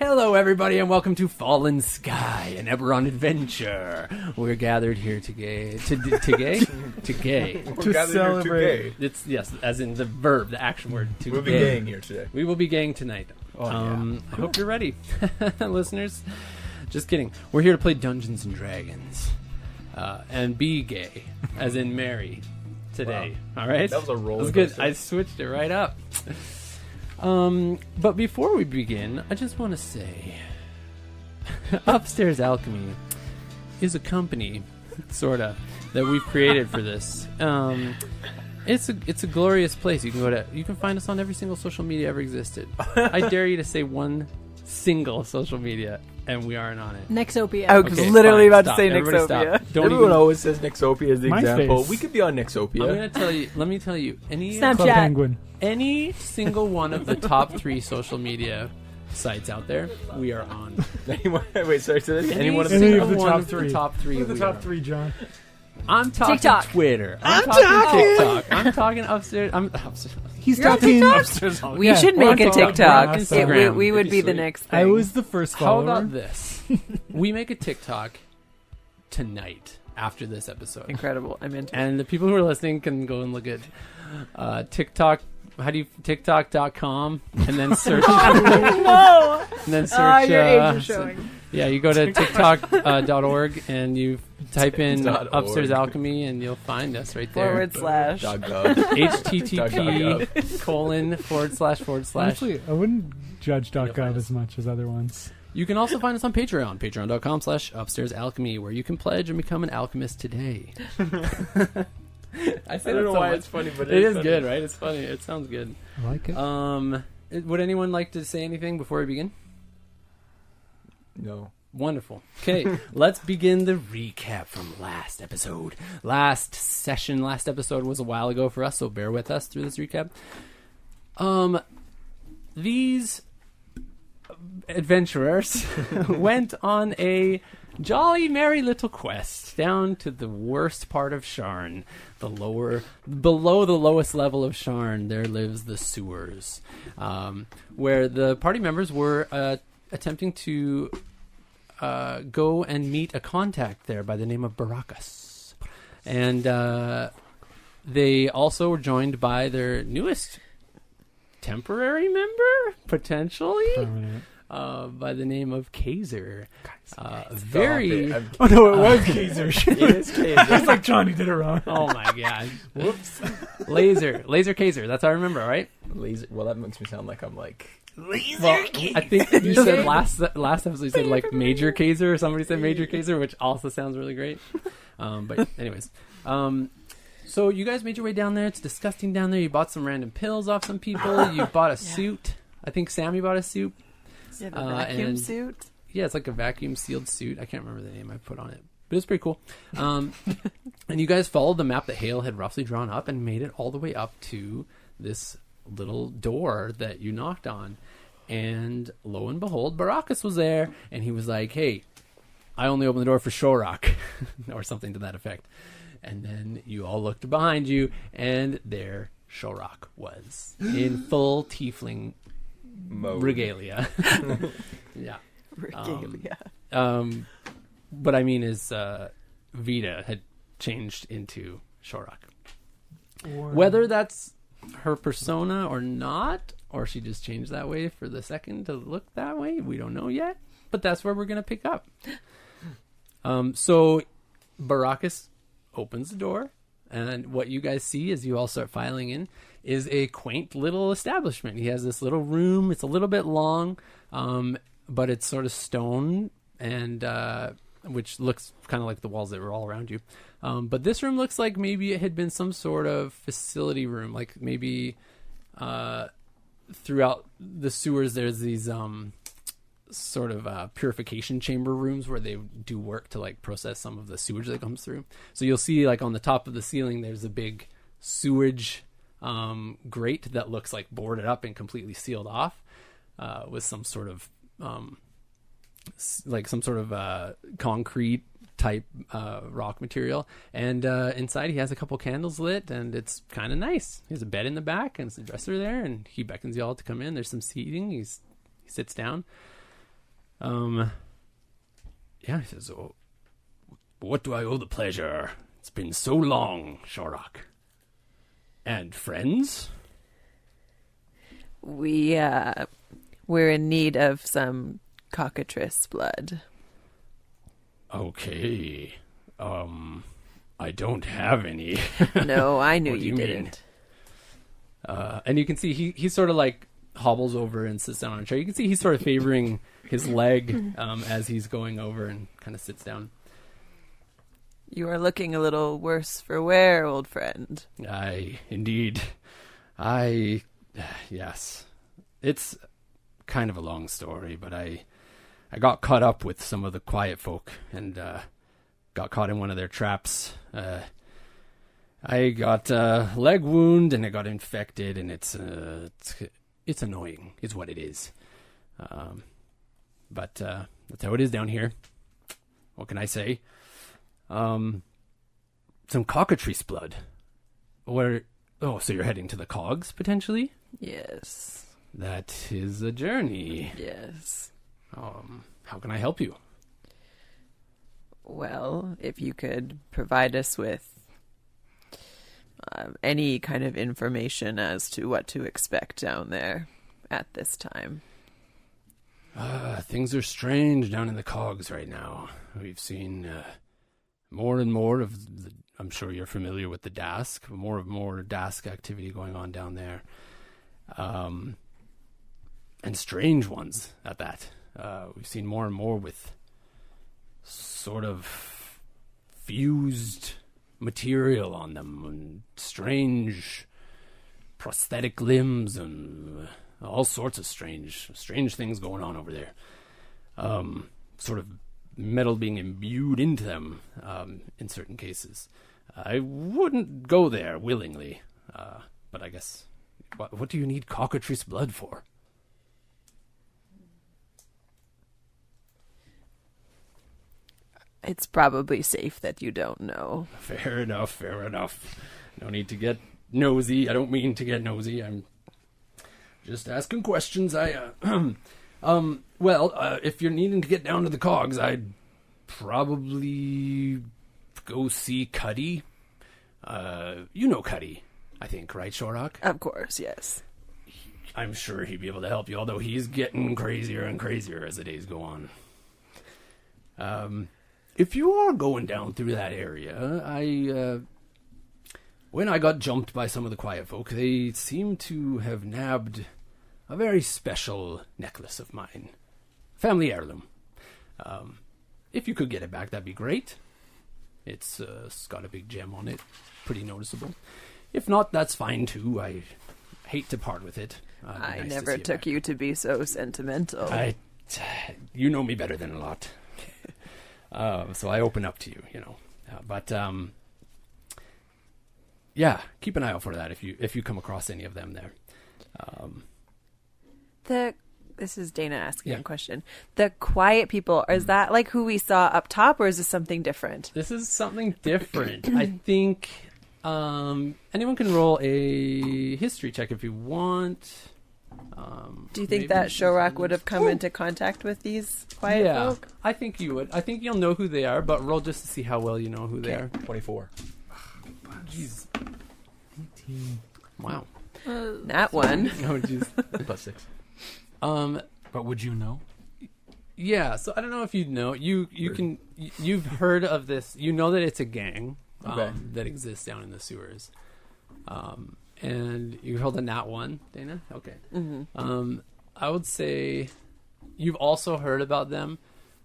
Hello, everybody, and welcome to Fallen Sky, an Eberron adventure. We're gathered here to celebrate. It's yes, as in the verb, the action word. We'll be gaying here today. We will be gaying tonight. Oh, yeah. I hope you're ready, listeners. Just kidding. We're here to play Dungeons and Dragons, and be gay, as in marry, today. Wow. All right. That was a roll. That was good. I switched it right up. But before we begin, I just want to say, Upstairs Alchemy is a company, sorta, that we've created for this. It's a glorious place. You can find us on every single social media ever existed. I dare you to say one single social media, and we aren't on it. Nexopia. I was literally about to say Everybody Nexopia. Everyone always says Nexopia as the MySpace. example. We could be on Nexopia. I'm gonna tell you. Let me tell you. Snapchat. Club Penguin. Any single one of the top 3 social media sites out there, we are on. Wait, sorry. So Any one of single Any of the one top of three. the top 3. What are the we top are. 3, John? I'm talking TikTok. Twitter. I'm talking TikTok. I'm talking upstairs. He's You're on talking. Upstairs. We should make a TikTok. Instagram. We would be the Sweet. next thing. I was the first How follower. about this? We make a TikTok tonight after this episode. Incredible. I'm into it. And the people who are listening can go and look at TikTok. How do you TikTok.com and then search? No! And then search. Your age is showing. Yeah, you go to TikTok.org and you type in .org. Upstairs Alchemy and you'll find us right there. /. .gov. http:// Actually, I wouldn't judge You'll find .gov us. as much as other ones. You can also find us on Patreon, patreon.com/Upstairs Alchemy, where you can pledge and become an alchemist today. I I don't know why it's funny, but it is funny. good, right? It's funny. It sounds good. I like it. Would anyone like to say anything before we begin? No. Wonderful. Okay, let's begin the recap from last episode. Last episode was a while ago for us, so bear with us through this recap. These adventurers went on a jolly merry little quest down to the worst part of Sharn. Below the lowest level of Sharn, there lives the sewers, where the party members were attempting to go and meet a contact there by the name of Baracus. And they also were joined by their newest temporary member, potentially, Permanent. by the name of Kaiser. Oh no, it was Kaiser. It is Kaiser. It's like Johnny did it wrong. Oh my god. Whoops. Laser Kaiser. That's how I remember, right? Laser. Well, that makes me sound like I'm like. Well, I think you said last episode you said like Major Kaiser, or somebody said Major Kaiser, which also sounds really great. But anyways, so you guys made your way down there. It's disgusting down there. You bought some random pills off some people. You bought a suit. I think Sammy bought a suit. Yeah, the vacuum suit. Yeah, it's like a vacuum sealed suit. I can't remember the name I put on it, but it's pretty cool. And you guys followed the map that Hale had roughly drawn up and made it all the way up to this little door that you knocked on. And lo and behold, Baracus was there, and he was like, hey, I only opened the door for Shorrock, or something to that effect. And then you all looked behind you, and there Shorrock was, in full tiefling Mode. regalia. Yeah. Regalia. But I mean, is Vita had changed into Shorrock. Whether that's her persona or not, or she just changed that way for the second to look that way, we don't know yet. But that's where we're going to pick up. So Baracus opens the door, and what you guys see as you all start filing in is a quaint little establishment. He has this little room. It's a little bit long, but it's sort of stone, and which looks kind of like the walls that were all around you. But this room looks like maybe it had been some sort of facility room, like maybe throughout the sewers there's these sort of purification chamber rooms where they do work to like process some of the sewage that comes through. So you'll see like on the top of the ceiling there's a big sewage grate that looks like boarded up and completely sealed off with some sort of concrete type rock material, and inside he has a couple candles lit, and it's kind of nice. He has a bed in the back and there's a dresser there, and he beckons you all to come in. There's some seating. He sits down. Yeah, he says, "Oh, what do I owe the pleasure? It's been so long, Shorak. And friends? We're in need of some cockatrice blood. Okay. I don't have any." No, I knew What do you you mean? didn't. And you can see he sort of like hobbles over and sits down on a chair. You can see he's sort of favoring his leg as he's going over and kind of sits down. You are looking a little worse for wear, old friend. Indeed. Yes. It's kind of a long story, but I got caught up with some of the quiet folk and got caught in one of their traps. I got a leg wound and I got infected, and it's annoying, is what it is. But that's how it is down here. What can I say? Some cockatrice blood. So you're heading to the cogs, potentially? Yes. That is a journey. Yes. How can I help you? Well, if you could provide us with any kind of information as to what to expect down there at this time. Things are strange down in the cogs right now. We've seen more and more of I'm sure you're familiar with the Dask, more Dask activity going on down there. And strange ones at that. We've seen more and more with sort of fused material on them and strange prosthetic limbs and all sorts of strange things going on over there. Sort of metal being imbued into them in certain cases. I wouldn't go there willingly, but I guess what do you need cockatrice blood for? It's probably safe that you don't know. Fair enough. No need to get nosy. I don't mean to get nosy. I'm just asking questions. If you're needing to get down to the cogs, I'd probably go see Cutty. You know Cutty, I think, right, Shorak? Of course, yes. I'm sure he'd be able to help you, although he's getting crazier and crazier as the days go on. If you are going down through that area, when I got jumped by some of the quiet folk, they seem to have nabbed a very special necklace of mine. Family heirloom. If you could get it back, that'd be great. It's got a big gem on it. Pretty noticeable. If not, that's fine too. I hate to part with it. I never took you to be so sentimental. You know me better than a lot. So I open up to you, yeah, keep an eye out for that if you come across any of them there. This is Dana asking a question. The quiet people, is that like who we saw up top, or is this something different? This is something different. I think anyone can roll a history check if you want. Do you think that Shorak would have come into contact with these quiet folk? I think you would. I think you'll know who they are, but roll just to see how well you know who they are. 24. Jeez. 18. Wow. That one. Oh, jeez. Plus 6. But would you know? Yeah, so I don't know if you'd know. You've heard of this. You know that it's a gang that exists down in the sewers. And you held a nat 1, Dana? Okay. Mm-hmm. I would say you've also heard about them,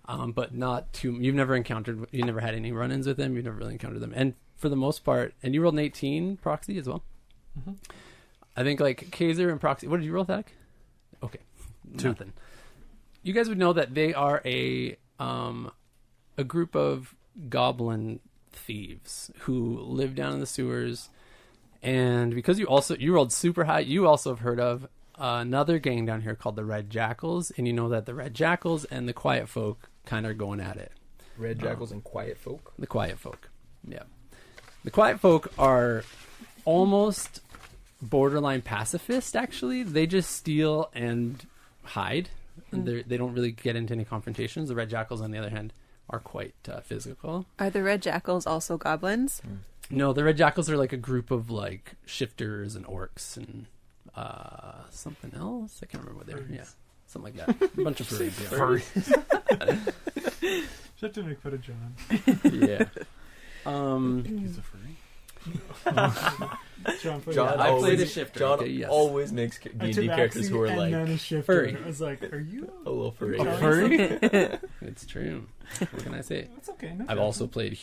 but not too. You never had any run-ins with them. You've never really encountered them. And for the most part, and you rolled an 18 proxy as well. Mm-hmm. I think like Kaiser and proxy. What did you roll, Thak? Okay. 2. Nothing. You guys would know that they are a group of goblin thieves who live down in the sewers. And because you rolled super high, you also have heard of another gang down here called the Red Jackals, and you know that the Red Jackals and the Quiet Folk kind of are going at it. Red Jackals and Quiet Folk? The Quiet Folk, yeah. The Quiet Folk are almost borderline pacifist, actually. They just steal and hide. They don't really get into any confrontations. The red jackals, on the other hand, are quite physical. Are the red jackals also goblins? No, the red jackals are like a group of like shifters and orcs and something else. I can't remember what they were. Yeah, something like that. A bunch of furries. You have to make fun of John. Yeah. He's a furry. John I played a shifter. John okay, yes. always makes D&D characters who are and like then a shifter. furry. I was like, are you a little furry. A furry? It's true. What can I say? That's okay. No I've judgment. also played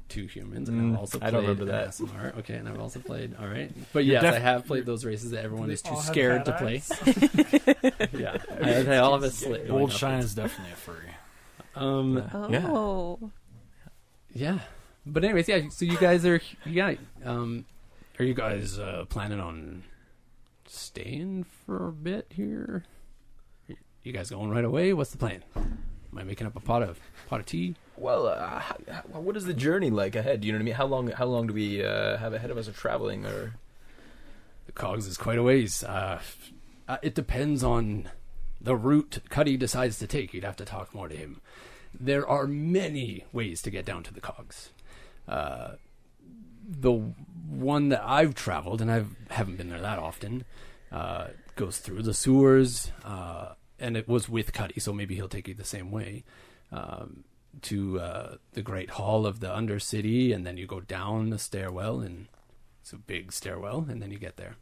two humans, and I've also played I don't remember that. ASMR. Okay, and I've also played. All right, but yes, I have played those races that everyone They is too all have scared to cat play. eyes. Yeah, they all have a slit. Old Shine is definitely a furry. Oh. Yeah, but anyways, yeah. So you guys are are you guys planning on staying for a bit here? You guys going right away? What's the plan? Am I making up a pot of tea? Well, what is the journey like ahead? You know what I mean? How long do we have ahead of us of traveling? Or The cogs is quite a ways. It depends on the route Cutty decides to take. You'd have to talk more to him. There are many ways to get down to the cogs. The one that I've traveled, and I haven't been there that often, goes through the sewers, and it was with Cutty, so maybe he'll take you the same way, to the Great Hall of the Undercity, and then you go down the stairwell, and it's a big stairwell, and then you get there.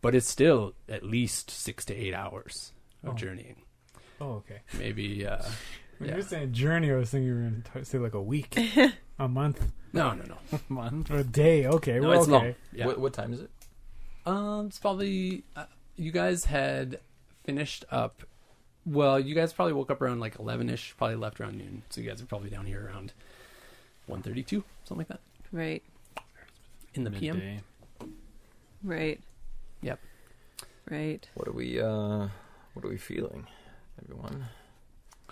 But it's still at least 6 to 8 hours of journeying. Oh, okay. Maybe, When you were saying journey, I was thinking you were going to say like a week, a month, No. or a day. Okay, No, well, it's okay. long. Yeah. what time is it? It's probably you guys had finished up. Well, you guys probably woke up around like 11ish. Probably left around noon. So you guys are probably down here around 1:32, something like that, Right. in the PM. Midday. Right. Yep. Right. What are we feeling, everyone?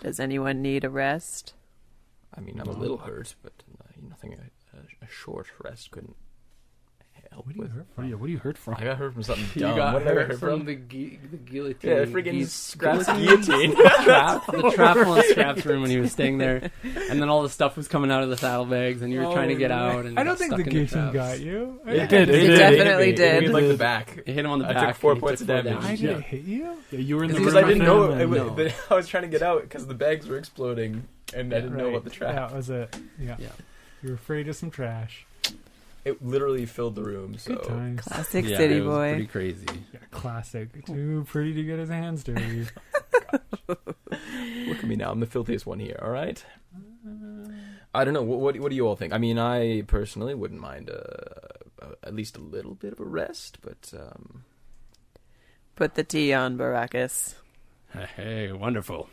Does anyone need a rest? I mean, I'm a little hurt, but nothing a short rest couldn't help What do you with. hurt What are you hurt from? I got hurt from something You dumb. got What did I get hurt hurt from from? the guillotine. Yeah, freaking He's scraps guillotine. guillotine. the trap on Scrap's room when he was staying there, and then all the stuff was coming out of the saddlebags, and you were trying to get out. And I don't got think stuck the in guillotine traps. got you. It did. It definitely It did. hit me like the back. It hit him on the I back. took 4 and he points took of 4 damage. Why did Yeah. it hit you? Yeah, you were in the Because room I with didn't know him and- No. I was trying to get out because the bags were exploding, and I didn't know Right. about the trap. That was it. Yeah. Yeah. You were afraid of some trash. It literally filled the room. So Good times. Classic Yeah, city it was boy. pretty crazy. Yeah, classic. Too pretty to get his hands dirty. look at me now. I'm the filthiest one here. All right. I don't know. What do you all think? I mean, I personally wouldn't mind at least a little bit of a rest, but Put the tea on, Baracus. Hey, wonderful.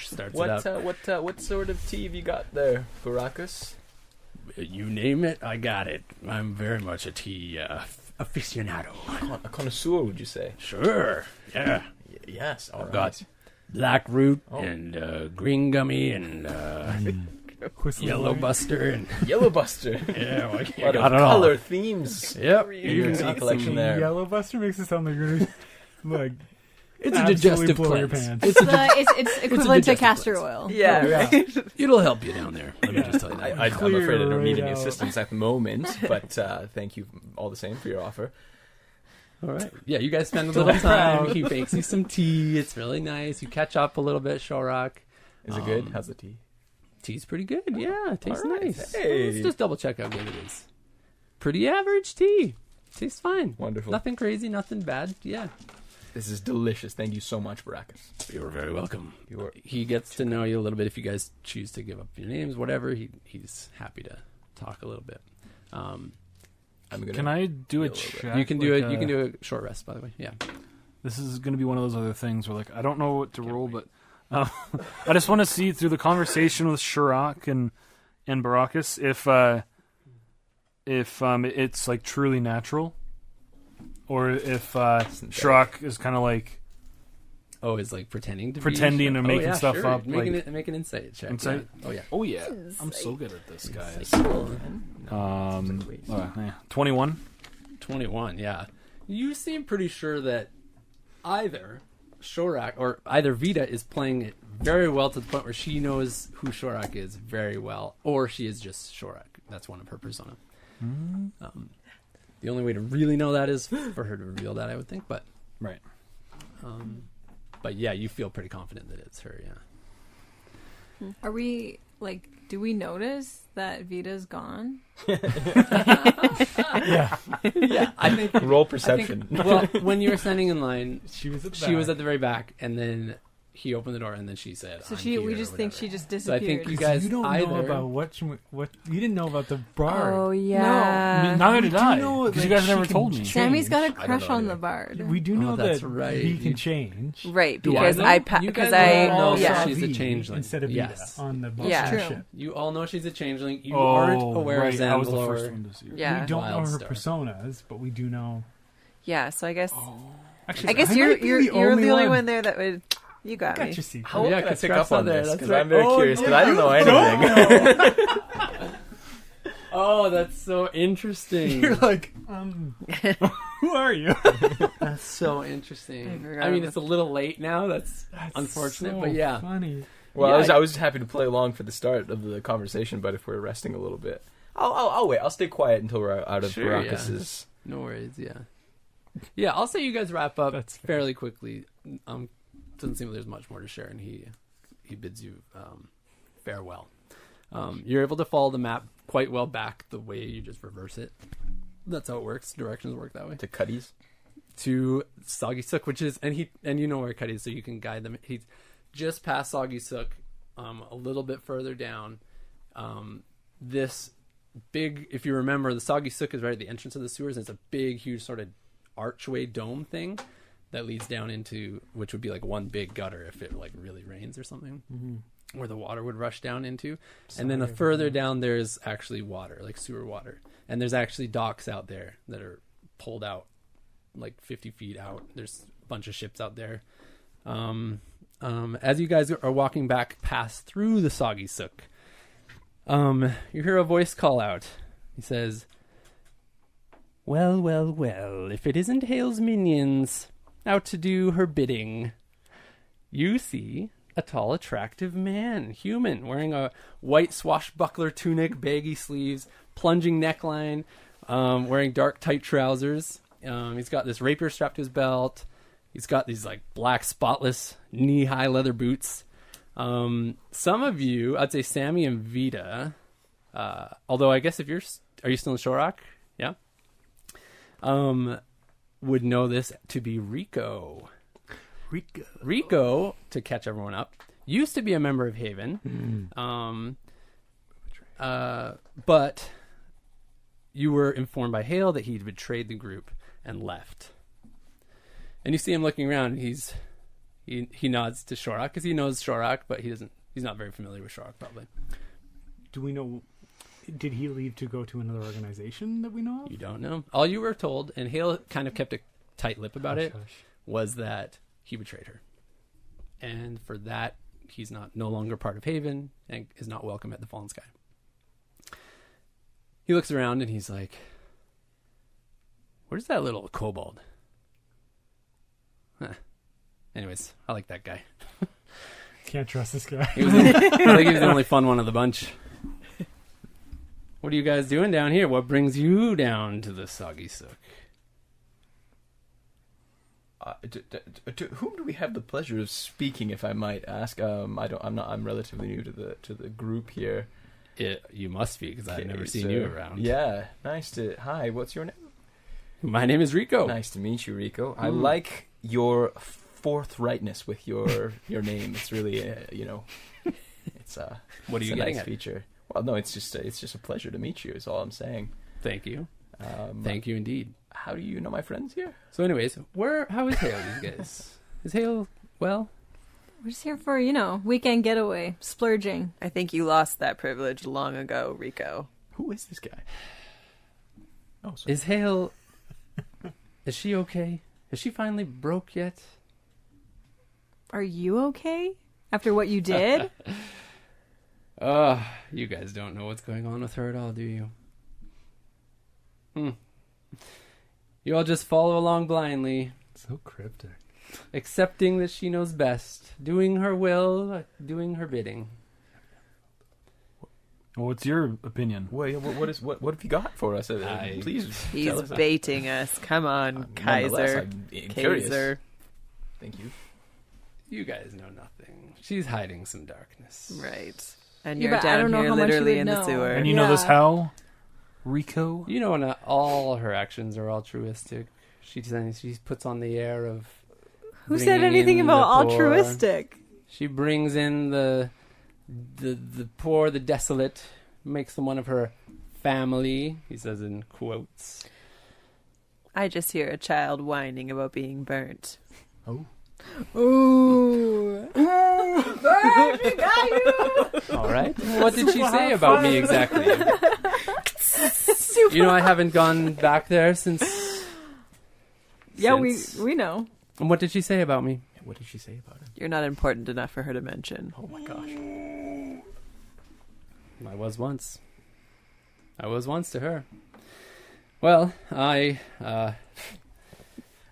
Starts it up. what sort of tea have you got there, Baracus? You name it, I got it. I'm very much a tea aficionado. A connoisseur, would you say? Sure. Yeah. Yes. All I've right. got black root Oh. and green gummy and Whistle yellow away. buster and Yellow Buster. yeah, well, A you lot got of it all. color themes. Yep. in your You tea got collection some- there. Yellow Buster makes it sound like you're gonna like It's a absolutely digestive blow your cleanse. pants. It's equivalent to digestive castor cleanse. oil. Yeah. Yeah. It'll help you down there. Let me just tell you that. I'm afraid I don't need any Clear assistance at the moment, but thank you all the same for your offer. All right. Yeah, you guys spend a little time. He makes you some tea. It's really nice. You catch up a little bit, Shorak. Is it good? How's the tea? Tea's pretty good. Yeah, it tastes All right. nice. Hey. Let's just double check how good it is. Pretty average tea. Tastes fine. Wonderful. Nothing crazy, nothing bad. Yeah. This is delicious. Thank you so much, Baracus. You're very welcome. You are. He gets to know you a little bit. If you guys choose to give up your names, whatever, he's happy to talk a little bit. I'm gonna. Can I do a feel a little bit. check? You can do like, it. You can do a short rest, by the way. Yeah. This is going to be one of those other things where, like, I don't know what to roll, but I just want to see through the conversation with Shirak and Baracus if it's like truly natural, or if Shirak is kind of like Oh, is like pretending to Pretending be or making yeah, stuff sure. up, Make an insight check. Insight? Yeah. Oh yeah. oh yeah, I'm so good at this, guys. Wait. 21. 21. Yeah. You seem pretty sure that either Shorak, or either Vita is playing it very well to the point where she knows who Shorak is very well, or she is just Shorak. That's one of her persona. The only way to really know that is for her to reveal that, I would think. But Right. but yeah, you feel pretty confident that it's her. Yeah. Are we like? Do we notice that Vita's gone? Yeah. Yeah, I think. Roll perception. Well, when you were standing in line, She was at the she was at the very back, and then he opened the door, and then she said, So "I'm she, here," we or just think whatever. she just So I disappeared. think you guys You don't know either about what you didn't know about the bard. Oh I mean, yeah. neither We did do I. know Because you that guys she never can told me. change. Sammy's got a I don't crush know on either. the bard. We do Oh, know that's that right. he You- can change. Right, Do because know? I You because guys I all know yeah. she's a V changeling. instead of Yes. Vita on the Yeah. Boston True. ship. You all know she's a changeling. You Oh, aren't aware right. of I was the Zanzalor. first one to see her. Yeah. We don't know her Wildstar. personas, but we do know. Yeah, so I guess Actually, I guess I you're might be you're the you're the only one there that would. You got Got me. your secret. How Yeah, can I 'cause pick Scott's up on not there, this? that's Because right. I'm very Oh, curious. Because yeah, I don't know you anything. Oh, that's so interesting. You're like, who are you? That's so I interesting. forgot I mean, about it's a little late now. That's unfortunate, so but yeah. funny. Well, Yeah. I was happy to play along for the start of the conversation, but if we're resting a little bit, I'll wait. I'll stay quiet until we're out of Sure, Baracus's. No worries. Yeah. Yeah, I'll say you guys wrap up That's fair. fairly quickly. Doesn't seem like there's much more to share, and he bids you farewell. You're able to follow the map quite well back the way you just reverse it. That's how it works. Directions work that way. To Cutty's. To Soggy Sook, which is and you know where Cutty is, so you can guide them. He's just past Soggy Sook, a little bit further down. This big, if you remember, the Soggy Sook is right at the entrance of the sewers, and it's a big, huge sort of archway dome thing that leads down into, which would be like one big gutter if it like really rains or something, where the water would rush down into. And then further down, there's actually water, like sewer water, and there's actually docks out there that are pulled out like 50 feet out. There's a bunch of ships out there. As you guys are walking back past through the Soggy Sook, you hear a voice call out. He says, "Well, well, well, if it isn't Hale's minions out to do her bidding." You see a tall, attractive man, human, wearing a white swashbuckler tunic, baggy sleeves, plunging neckline, wearing dark, tight trousers. He's got this rapier strapped to his belt. He's got these like black, spotless, knee-high leather boots. Some of you, I'd say Sammy and Vita, although I guess are you still in Shorak? Yeah. Would know this to be Rico. Rico, to catch everyone up, used to be a member of Haven. But you were informed by Hale that he'd betrayed the group and left. And you see him looking around. And he nods to Shorak because he knows Shorak, but he's not very familiar with Shorak probably. Do we know? Did he leave to go to another organization that we know of? You don't know. All you were told, and Hale kind of kept a tight lip about it, was that he betrayed her. And for that, he's no longer part of Haven and is not welcome at the Fallen Sky. He looks around and he's like, "Where's that little kobold?" Huh. Anyways, I like that guy. Can't trust this guy. I think he was the only fun one of the bunch. What are you guys doing down here? What brings you down to the Soggy Sook? To whom do we have the pleasure of speaking, if I might ask? I'm relatively new to the group here. You must be, because I've Okay, never seen so- you around. Yeah, hi, what's your name? My name is Rico. Nice to meet you, Rico. I like your forthrightness with your name. It's really, it's What are it's you a getting nice at? feature. Well, no, it's just a pleasure to meet you. Is all I'm saying. Thank you. Thank you indeed. How do you know my friends here? So anyways, how is Hale, you guys? Is Hale well? We're just here for, weekend getaway, splurging. I think you lost that privilege long ago, Rico. Who is this guy? Oh, sorry. Is Hale... Is she okay? Is she finally broke yet? Are you okay? After what you did? You guys don't know what's going on with her at all, do you? You all just follow along blindly. So cryptic. accepting that she knows best, doing her will, doing her bidding. Well, what's your opinion? Wait, what have you got for us? Please He's tell us. baiting us. Come on, Nonetheless, Kaiser. I'm curious. Kaiser. Thank you. You guys know nothing. She's hiding some darkness. Right. And Yeah, you're but I down don't know here how much you literally would in the know. sewer. And you know this Yeah. how? Rico? You know, not all her actions are altruistic. She puts on the air of. Who said bringing anything in about the poor. altruistic? She brings in the poor, the desolate, makes them one of her family. He says in quotes. I just hear a child whining about being burnt. Oh. Ooh. All right. What did she say about me exactly? You know, I haven't gone back there since. Yeah, since- we know. And what did she say about me? What did she say about it? You're not important enough for her to mention. Oh my gosh. I was once to her. Well,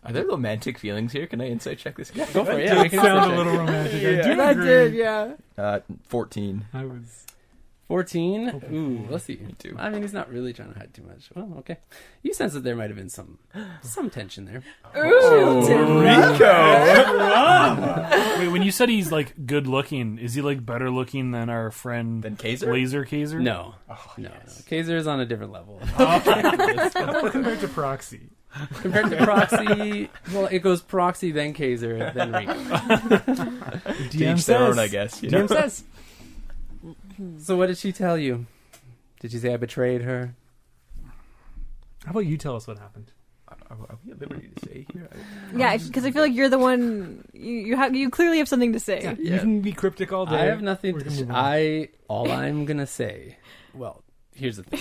Are there romantic feelings here? Can I insight check this? Go for it. That Yeah, did sound a little romantic. I do That agree. did, yeah. 14. I was. 14. Hoping Ooh, for- let's see. Me too. I mean, he's not really trying to hide too much. Well, okay. You sense that there might have been some tension there. Wait, when you said he's like good looking, is he like better looking than our friend Then Kaiser? Laser Kaiser? No, Oh, no, yes. no. Kaiser is on a different level. Compared to Proxy. Compared to Proxy, well, it goes Proxy, then Kaiser, then Rico. To each their own, I guess. You know? DM says. So what did she tell you? Did she say I betrayed her? How about you tell us what happened? Are we at liberty to say here? Yeah, because I feel like you're the one. You clearly have something to say. You Yeah. can be cryptic all day. I have nothing We're to gonna move on. all I'm gonna say. Well, here's the thing.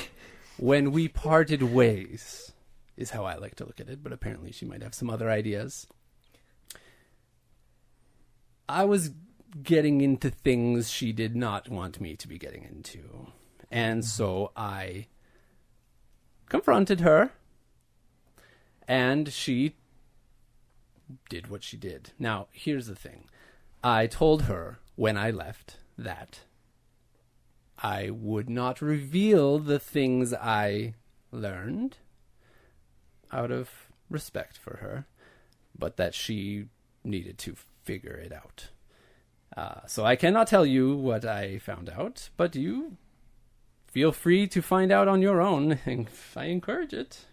When we parted ways is how I like to look at it, but apparently she might have some other ideas. I was getting into things she did not want me to be getting into. And so I confronted her, and she did what she did. Now, here's the thing. I told her when I left that I would not reveal the things I learned out of respect for her, but that she needed to figure it out. So I cannot tell you what I found out, but you feel free to find out on your own. I encourage it.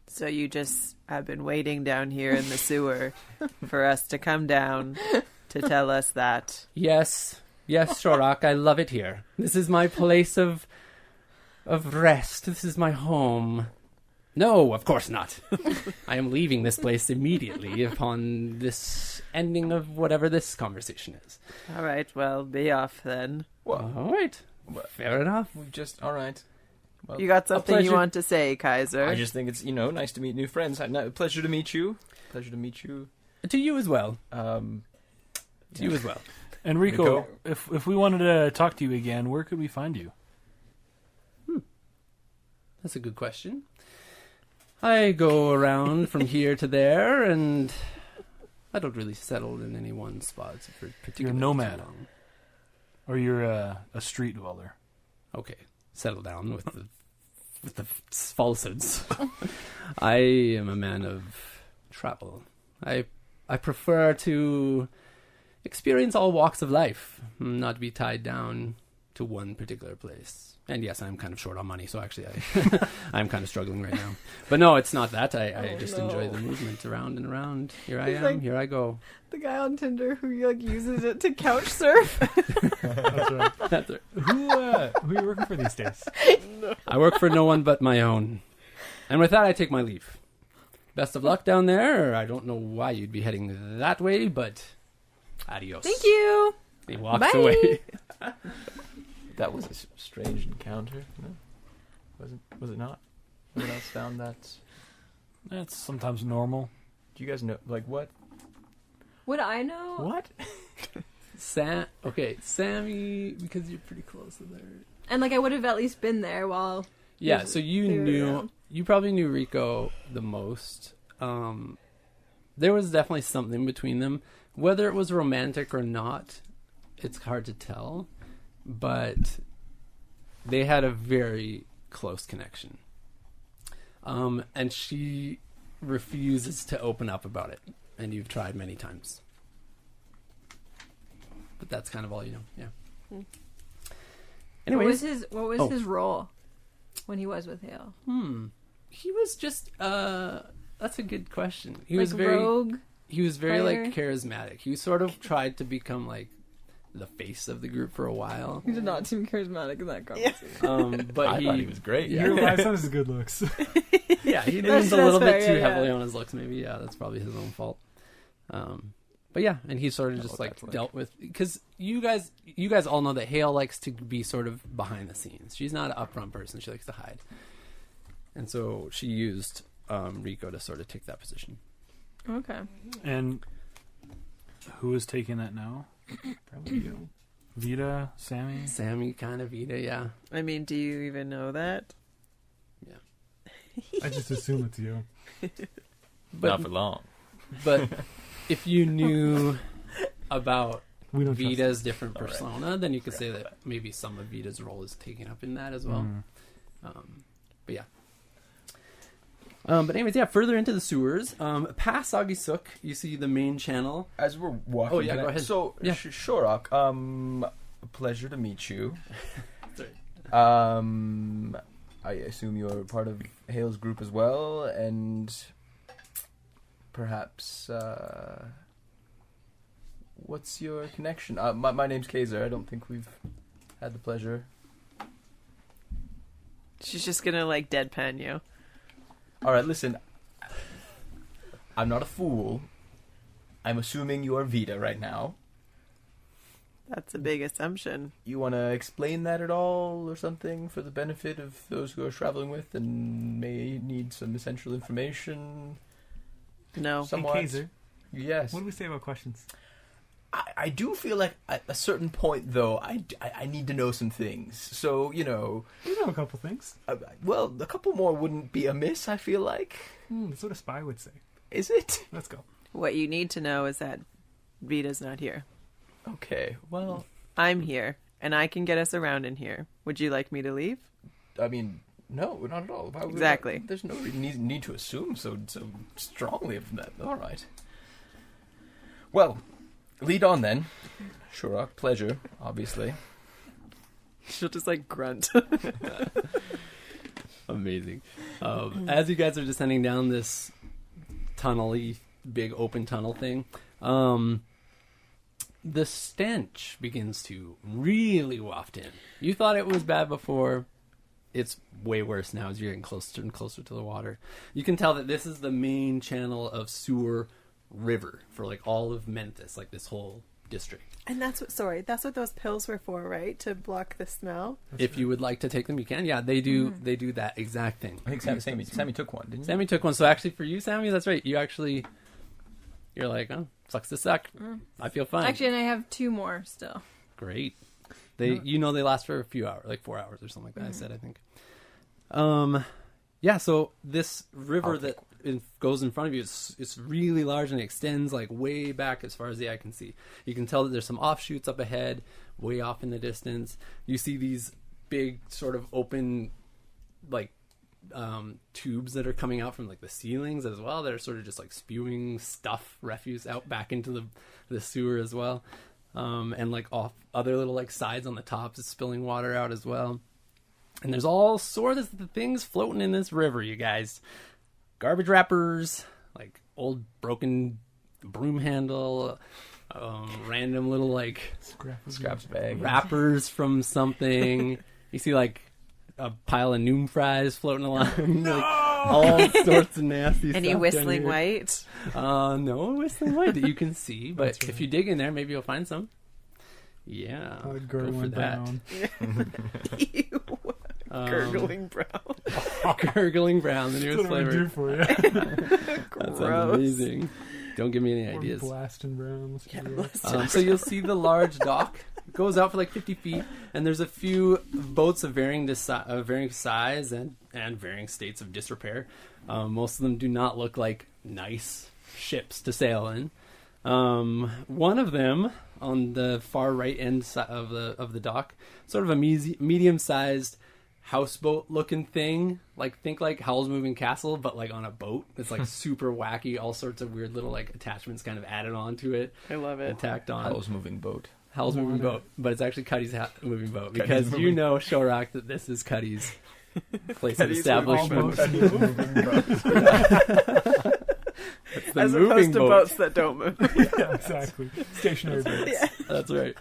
So you just have been waiting down here in the sewer for us to come down to tell us that. Yes, Shorak, I love it here. This is my place of rest. This is my home. No, of course not. I am leaving this place immediately upon this ending of whatever this conversation is. All right, well, be off then. Well, All right. Fair enough. we've just... All right. Well, You got something you pleasure. want to say, Kaiser? I just think it's, nice to meet new friends. Pleasure to meet you. Pleasure to meet you. To you as well. Yeah. To you as well. And Rico, Rico? if we wanted to talk to you again, where could we find you? That's a good question. I go around from here to there, and I don't really settle in any one spot for particularly nomad. too long. Or you're a street dweller? Okay, settle down with the falsehoods. I am a man of travel. I prefer to experience all walks of life, not be tied down to one particular place. And yes, I'm kind of short on money, so actually I'm kind of struggling right now. But no, it's not that. I just enjoy the movement around and around. Here I am, here I go. The guy on Tinder who uses it to couch surf. That's right. That's it. Who are you working for these days? I work for no one but my own. And with that, I take my leave. Best of luck down there. I don't know why you'd be heading that way, but adios. Thank you. He walks Bye. away. That was a strange encounter. No? Was it not? Anyone else found that? That's sometimes normal. Do you guys know, what? Would I know? What? Sammy, because you're pretty close to there. And I would have at least been there while. Yeah, so they were around. you probably knew Rico the most. there was definitely something between them. Whether it was romantic or not, it's hard to tell. But they had a very close connection. And she refuses to open up about it. And you've tried many times. But that's kind of all you know. Yeah. Anyways, what was his role when he was with Hale? he was just that's a good question. He Like was very rogue he was very player? like charismatic. He sort of tried to become like the face of the group for a while. He did not seem charismatic in that conversation. But I thought he was great. Yeah. Your life's on his good looks. Yeah, he That's- leans a little that's bit fair, too yeah, heavily yeah. on his looks, maybe. Yeah, that's probably his own fault. But yeah, and he sort of Yeah, just well, like that's like- dealt with, because you guys all know that Hale likes to be sort of behind the scenes. She's not an upfront person; she likes to hide, and so she used Rico to sort of take that position. Okay. And who is taking that now? Probably you. Vita, Sammy? Sammy, kind of, Vita, yeah. I mean, do you even know that? I just assume it's you. Not for long. But if you knew about We don't trust Vita's different All right. persona, then you could say Forgot that maybe some of Vita's role is taken up in that as well. But yeah. But anyways, yeah, further into the sewers, past Soggy Sook, you see the main channel. As we're walking, Oh, yeah, can go I- ahead. So, Yeah. Shorak, a pleasure to meet you. Sorry. I assume you're part of Hale's group as well, and perhaps what's your connection? My name's Kaiser. I don't think we've had the pleasure. She's just gonna like deadpan you. All right, listen. I'm not a fool. I'm assuming you are Vita right now. That's a big assumption. You want to explain that at all or something for the benefit of those who are traveling with and may need some essential information? No. Hey, Somewhat. Kaiser, Yes. what do we say about questions? I do feel like at a certain point, though, I need to know some things. So, We know a couple things. well, a couple more wouldn't be amiss, I feel like. That's what a spy would say. Is it? Let's go. What you need to know is that Vita's not here. Okay, well, I'm here, and I can get us around in here. Would you like me to leave? I mean, no, not at all. Why would Exactly. there's no need to assume so strongly of that. All right. Well, lead on then. Sure, pleasure, obviously. She'll just like grunt. Amazing. As you guys are descending down this tunnel-y, big open tunnel thing, the stench begins to really waft in. You thought it was bad before. It's way worse now as you're getting closer and closer to the water. You can tell that this is the main channel of sewer river for like all of Memphis, like this whole district. And that's what those pills were for, right? To block the smell. If you would like to take them, you can. Yeah, they do. They do that exact thing. I think Sammy took one, didn't you? Sammy took one. So actually, for you, Sammy, that's right. You're like, oh, sucks to suck. I feel fine. Actually, and I have 2 more still. Great. They last for a few hours, like 4 hours or something like that. I said, I think. Yeah. So this river that goes in front of you, it's really large and it extends like way back as far as the eye can see. You can tell that there's some offshoots up ahead, way off in the distance. You see these big sort of open, like tubes that are coming out from like the ceilings as well. That are sort of just like spewing refuse out back into the sewer as well. And like off other little like sides on the tops is spilling water out as well. And there's all sorts of things floating in this river, you guys. Garbage wrappers, like old broken broom handle, random little like Scraps bag. wrappers from something. You see like a pile of noon fries floating along. Like, all sorts of nasty stuff. Any down whistling here. white? No whistling white that you can see, but That's right. if you dig in there, maybe you'll find some. Yeah, Like go for gurgling that. brown. Ew. Gurgling brown. Gurgling brown, the newest That's what we flavor. do for you. That sounds Gross. amazing. Don't give me any Or ideas. blasting brown. Let's Yeah, do bless that. you. So you'll see the large dock. It goes out for like 50 feet, and there's a few boats of varying size and varying states of disrepair. Most of them do not look like nice ships to sail in. One of them on the far right end of the dock, sort of a medium-sized houseboat-looking thing. Like think like Howl's Moving Castle, but like on a boat. It's like super wacky. All sorts of weird little like attachments kind of added onto it. I love it. And tacked on. Howl's Moving boat. Howl's Moving Boat, but it's actually Cutty's moving boat because you know, Shorak, that this is Cutty's place of establishment. It's the As moving opposed to boat. boats that don't move. Yeah, exactly. Stationary boats. Yeah. That's right.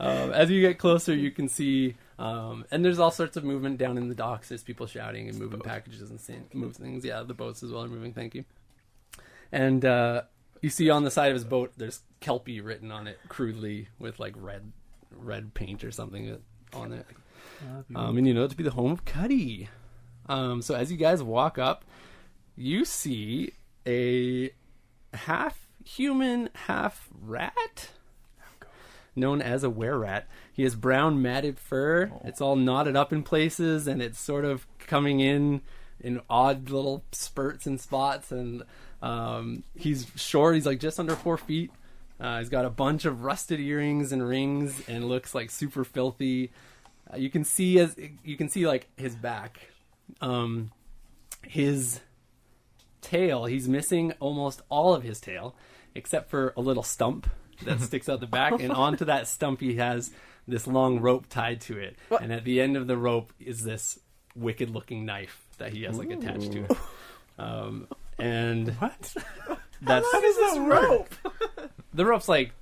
As you get closer, you can see, and there's all sorts of movement down in the docks. There's people shouting and moving packages and move things. Yeah, the boats as well are moving. Thank you. And you see on the side of his boat, there's Kelpie written on it crudely with like red paint or something on it. And you know it to be the home of Cutty. So as you guys walk up, you see a half human, half rat, known as a were-rat. He has brown matted fur. It's all knotted up in places, and it's sort of coming in odd little spurts and spots. And he's short. He's like just under 4 feet. He's got a bunch of rusted earrings and rings, and looks like super filthy. You can see like his back. His tail, he's missing almost all of his tail except for a little stump that sticks out the back, and onto that stump he has this long rope tied to it. What? And at the end of the rope is this wicked looking knife that he has like attached to it. And What? that's How does this rope? the rope's like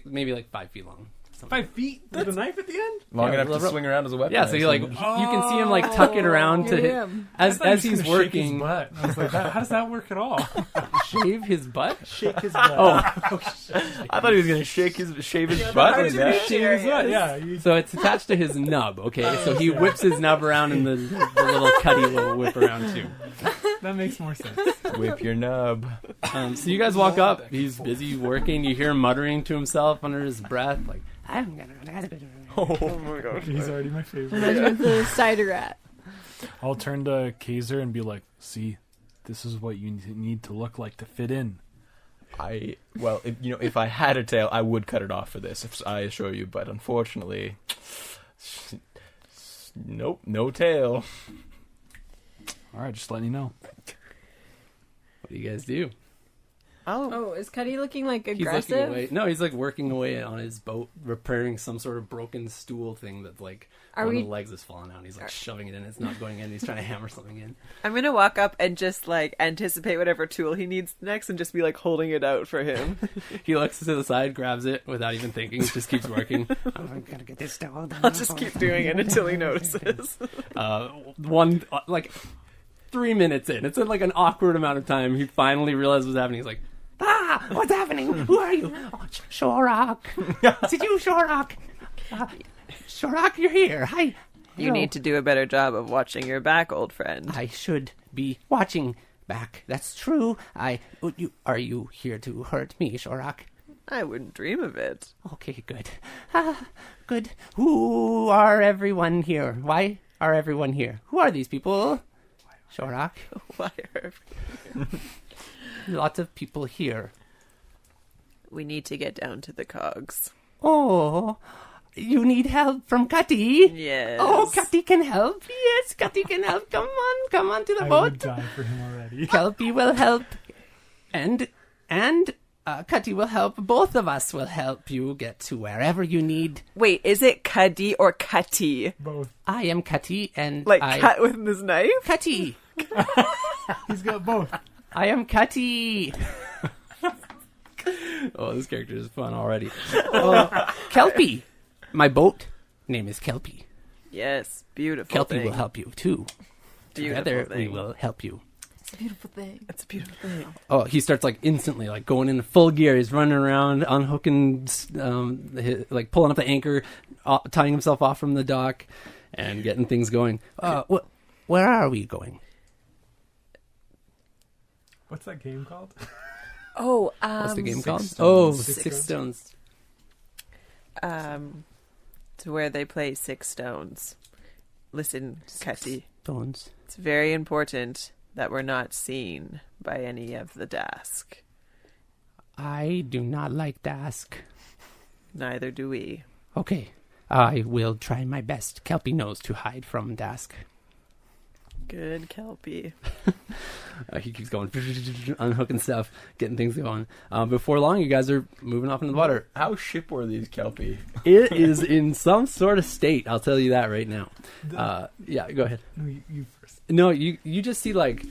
maybe like 5 feet long. 5 feet with a knife at the end? Long Yeah, enough to well, swing around as a weapon. Yeah, so I you like assume. you can see him like tuck it around to Damn. as I thought as he was he's gonna shake his working. butt. I was like, how does that work at all? Shave his butt. Shake his butt. Oh, I thought he was going to shave his Yeah, butt but like how that. did he- Shave his butt, yeah. You, so it's attached to his nub. Okay, so he whips his nub around, and the little Cutty will whip around too. that makes more sense. Whip your nub. So you guys walk up. He's busy working. You hear him muttering to himself under his breath, like, "I'm gonna." Oh my gosh. He's already my favorite. Reminds me of the cider rat. I'll turn to Kaiser and be like, see, this is what you need to look like to fit in. If I had a tail, I would cut it off for this, I assure you. But unfortunately, nope, no tail. All right, just letting you know. What do you guys do? Oh, is Cuddy looking like He's looking aggressive? away. No, he's like working away on his boat, repairing some sort of broken stool thing that's like Are one we- of the legs is falling out. And he's like shoving it in. It's not going in. He's trying to hammer something in. I'm gonna walk up and just like anticipate whatever tool he needs next and just be like holding it out for him. He looks to the side, grabs it without even thinking, just keeps working. I'm gonna get this down. I'll just keep doing it until he notices. One like 3 minutes in, it's in like an awkward amount of time. He finally realizes what's happening. He's like, "Ah, what's happening? Who are you? Oh, Shorak. Is it you, Shorak? Shorak, you're here. Hi. You need to do a better job of watching your back, old friend. I should be watching back. That's true. Are you here to hurt me, Shorak? I wouldn't dream of it. Okay, good. Good. Who are everyone here? Why are everyone here? Who are these people? Shorak. Why are Lots of people here. we need to get down to the cogs? Oh, you need help from Cutty? Yes. Oh, Cutty can help. Yes, Cutty can help. Come on to the I boat. would die for him already. Kelpie will help, and Cutty will help. Both of us will help you get to wherever you need. Wait, is it Cuddy or Cutty? Both. I am Cutty, and Like I cut with his knife? Cutty. He's got both. I am Cutty. Oh, this character is fun already. Kelpie. My boat name is Kelpie. Yes, beautiful. Kelpie thing. will help you too. Beautiful Together we thing. will help you. It's a beautiful thing. It's a beautiful thing. Oh, he starts like instantly, like going in full gear. He's running around, unhooking, like pulling up the anchor, tying himself off from the dock, and getting things going. Where are we going? What's that game called? Oh, What's the game called? Stones. Oh, Six Six Stones. to where they play Six Stones. Listen, Cutty, Stones. it's very important that we're not seen by any of the Dask. I do not like Dask. Neither do we. Okay, I will try my best. Kelpie knows to hide from Dask. Good Kelpie. He keeps going, unhooking stuff, getting things going. Before long, you guys are moving off into the water. How shipworthy is Kelpie? It is in some sort of state. I'll tell you that right now. Yeah, go ahead. No, you first. No, you just see like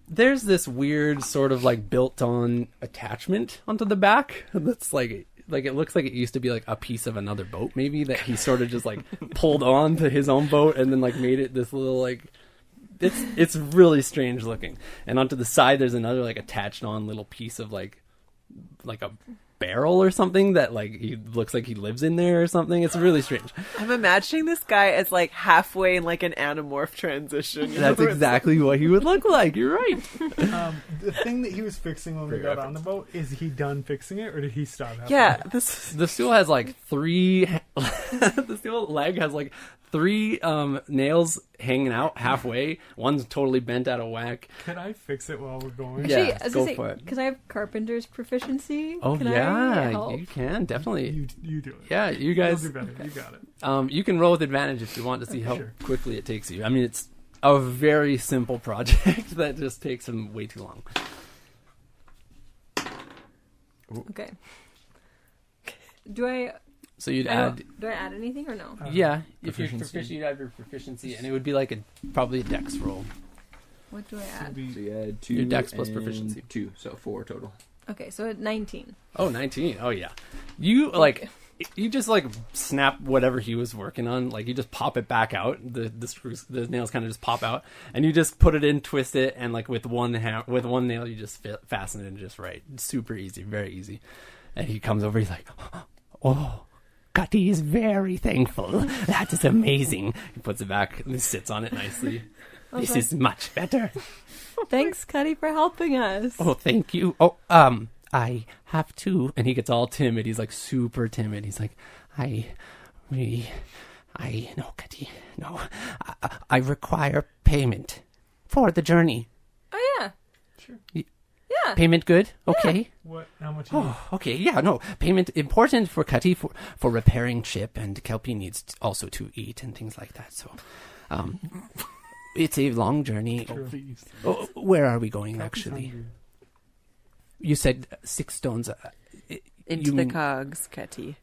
there's this weird sort of like built-on attachment onto the back that's like it looks like it used to be like a piece of another boat, maybe that he sort of just like pulled on to his own boat and then like made it this little like. It's really strange looking. And onto the side there's another like attached on little piece of like a barrel or something that like he looks like he lives in there or something. It's really strange. I'm imagining this guy as like halfway in like an Animorph transition. That's exactly what he would look like. You're right. The thing that he was fixing when we got on the boat, is he done fixing it or did he stop? Yeah, halfway? The stool has like three. The stool leg has like three nails hanging out halfway. One's totally bent out of whack. Can I fix it while we're going? Yeah, Actually, I was go gonna for say, it. because I have carpenter's proficiency. Oh can I yeah, help? you can definitely. You do it. Yeah, you You'll guys. do better. You got it. You can roll with advantage if you want to see how Sure. quickly it takes you. I mean, it's a very simple project that just takes him way too long. Okay. Do I So you'd I add. don't- do I add anything or no? Yeah, if you're Proficiency. proficient, you'd add your proficiency, and it would be like probably a dex roll. What do I So add? the- So you had 2 Your dex plus and proficiency. 2, so 4 total. Okay, so at 19. Oh, 19. Oh, yeah. You, like, you just, like, snap whatever he was working on. Like, you just pop it back out. The screws, the nails kind of just pop out. And you just put it in, twist it, and, like, with one nail, you just fasten it in just right. Super easy, very easy. And he comes over, he's like, oh, Cutty is very thankful. That is amazing. He puts it back and sits on it nicely. This Okay. is much better. Thanks, Cutty, for helping us. Oh, thank you. Oh, I have to. And he gets all timid. He's like super timid. He's like, no, Cutty, no. I require payment for the journey. Oh, yeah. Sure. Yeah. Payment good? Okay. What? How much? You need? Oh, okay. Yeah, no. Payment important for Cutty for repairing ship, and Kelpie needs also to eat and things like that. So, it's a long journey. True. Oh, where are we going, Kelpie's actually? hungry. You said 6 stones. Into You the mean- cogs, Cutty.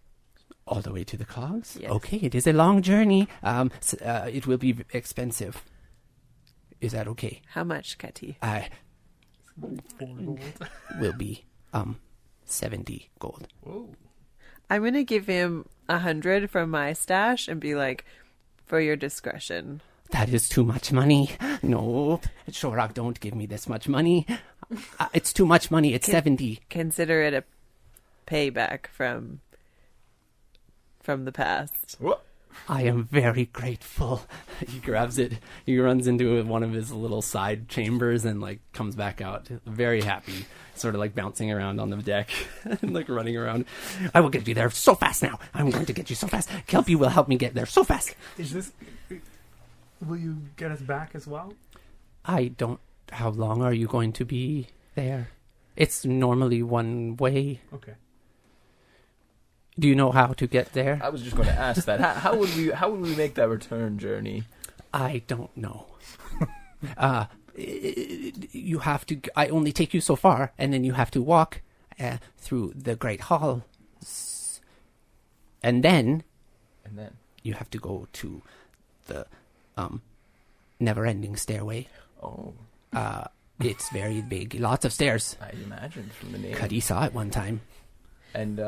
All the way to the cogs? Yes. Okay, it is a long journey. It will be expensive. Is that okay? How much, Cutty? 4 gold. Will be 70 gold. Whoa. I'm gonna give him 100 from my stash and be like, for your discretion. That is too much money. No, Shorak, don't give me this much money. It's too much money. It's 70. Consider it a payback from the past. What? I am very grateful. He grabs it. He runs into one of his little side chambers and like comes back out, very happy, sort of like bouncing around on the deck and like running around. I will get you there so fast now. I'm going to get you so fast. Kelpie will help me get there so fast. Is this? Will you get us back as well? I don't. How long are you going to be there? It's normally one way. Okay. Do you know how to get there? I was just going to ask that. How would we make that return journey? I don't know. You have to. I only take you so far, and then you have to walk through the Great Hall, and then And then you have to go to the never-ending stairway. oh, It's very big, lots of stairs. I imagined from the name. Cutty saw it one time. And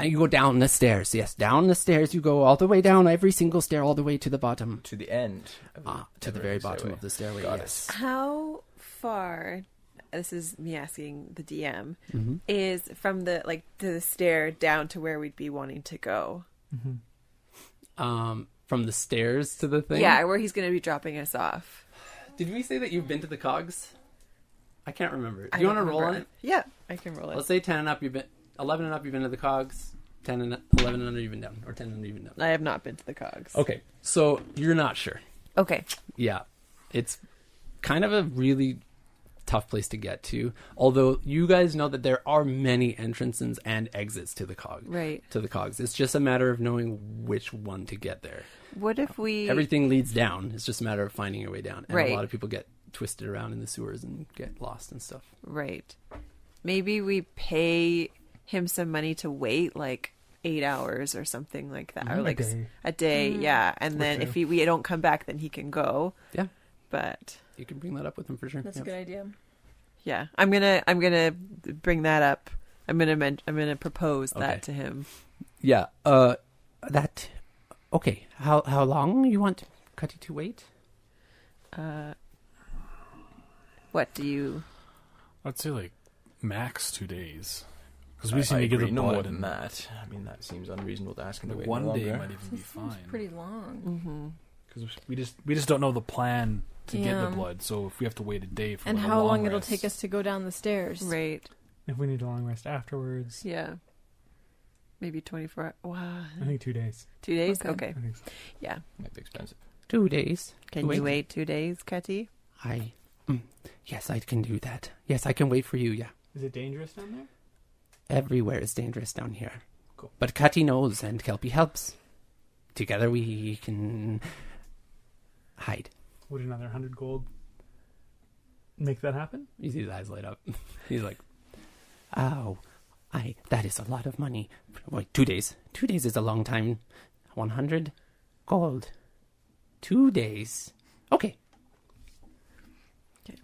You go down the stairs. Yes, down the stairs. You go all the way down, every single stair, all the way to the bottom. to the end. Of To the very bottom of the stairway. Got it. Yes. How far? This is me asking the DM. Mm-hmm. Is from the to the stair down to where we'd be wanting to go? From the stairs to the thing. Yeah, where he's going to be dropping us off. Did we say that you've been to the cogs? I can't remember. Do I you don't want to roll on remember. it? Yeah, I can roll it. Let's say 10 and up. You've been 11 and up. You've been to the cogs. 10 and 11 and under. You've been down, or 10 and under. You've been down. I have not been to the cogs. Okay, so you're not sure. Okay. Yeah, it's kind of a really tough place to get to. Although you guys know that there are many entrances and exits to the cog. Right. To the cogs. It's just a matter of knowing which one to get there. What if we... Everything leads down. It's just a matter of finding your way down. And Right. a lot of people get twisted around in the sewers and get lost and stuff. Right. Maybe we pay him some money to wait, like 8 hours or something like that, or A like day. a day, yeah. And then two. if we don't come back, then he can go. Yeah. But You can bring that up with them for sure. That's Yep. a good idea. yeah, I'm gonna bring that up. I'm gonna propose that Okay. to him. Yeah. That. Okay. How long you want Cutty to wait? What do you? I'd say like max 2 days. Because we I seem to get agree, the no more blood. than that. I mean, that seems unreasonable to ask him to Like wait one day longer. might even be This seems fine. pretty long. Mm-hmm. Because we just don't know the plan to get Yeah. the blood. So if we have to wait a day for And like, a how long long it'll rest- take us to go down the stairs. Right. If we need a long rest afterwards, Yeah. Maybe 24. Wow. I think 2 days. 2 days. Okay. Okay. I think so. Yeah. Might be expensive. 2 days. Can you wait 2 days, Cutty? Yes, I can do that. Yes, I can wait for you. Yeah. Is it dangerous down there? Everywhere is dangerous down here. Cool. But Cutty knows and Kelpie helps. Together we can hide. Would another 100 gold make that happen? You see his eyes light up. He's like, "Oh, that is a lot of money. Wait, 2 days. 2 days is a long time. 100 gold. 2 days. Okay."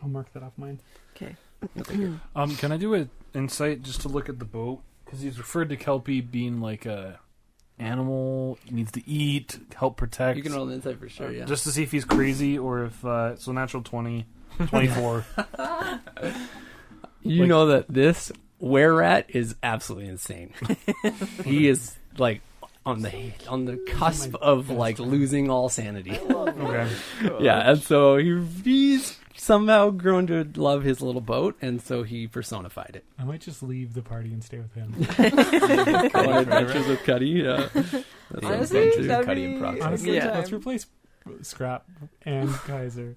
I'll mark that off mine. Okay. Can I do an insight just to look at the boat? Because he's referred to Kelpie being like a animal, needs to eat, help protect. You can roll an insight for sure, yeah. Just to see if he's crazy or if so natural 20, 24. You know that this were-rat is absolutely insane. He is like on the cusp of like losing all sanity. Okay. Yeah, and so he's somehow grown to love his little boat, and so he personified it. I might just leave the party and stay with him. Go on adventures with Cutty. Yeah, that sounds Honestly, fun too. that'd Cutty be and Proxy. Honestly, Yeah. let's replace Scrap and Kaiser.